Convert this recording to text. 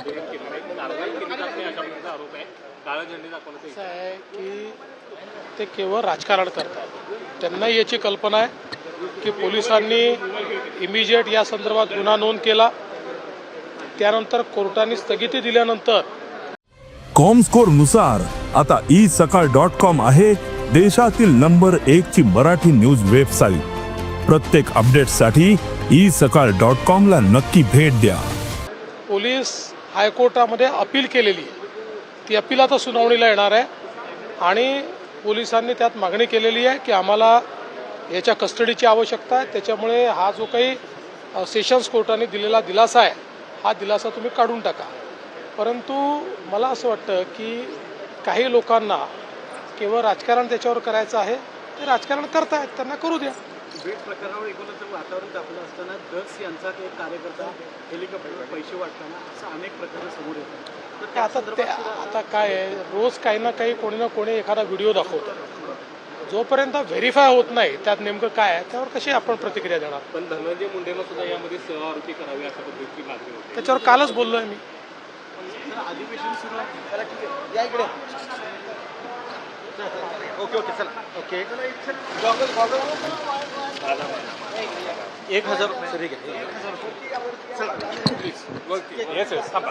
आंदोलन केलं नाही, कारवाई केली जात नाही अशा प्रकारचा आरोप आहे. काळा झेंडे दाखवण्याचा असं आहे की ते केवळ राजकारण करतात. त्यांना याची कल्पना आहे की पोलिसांनी इमिजिएट या संदर्भात गुन्हा नोंद केला, त्यानंतर कोर्टाने स्थगिती दिल्यानंतर कॉमस्कोर नुसार आता isakal.com आहे देशातील नंबर 1 ची मराठी न्यूज वेबसाईट. प्रत्येक अपडेटसाठी isakal.com ला नक्की भेट द्या. पोलीस हायकोर्टामध्ये अपील केलेली आहे. ती अपील आता सुनावणीला येणार आहे आणि पोलिसांनी त्यात मागणी केलेली आहे की आम्हाला याच्या कस्टडीची आवश्यकता आहे. त्याच्यामुळे हा जो काही सेशन्स कोर्टाने दिलेला दिलासा आहे, हा दिलासा तुम्ही काढून टाका. परंतु मला असं वाटतं की काही लोकांना केवळ राजकारण त्याच्यावर करायचं आहे. ते राजकारण करतायत, त्यांना करू द्या. भेट प्रकरणावर एकूणच वातावरण तापलं असताना दस यांचा एक कार्यकर्ता हेलिकॉप्टरवर पैसे वाटताना असं अनेक प्रकार समोर येतात. आता काय आहे, रोज काही ना काही कोणी ना कोणी एखादा व्हिडिओ दाखवतो. जोपर्यंत व्हेरीफाय होत नाही त्यात नेमकं काय आहे त्यावर कशी आपण प्रतिक्रिया देणार. पण धनंजय मुंडेंना सुद्धा यामध्ये सहआरोपी करावे अशा पद्धतीची मागणी होती. त्याच्यावर कालच बोललोय मी. अधिवेशन सुरू आहे. या इकडे. ओके चला. ओके 1000 रुपये. चला. येस थांबा.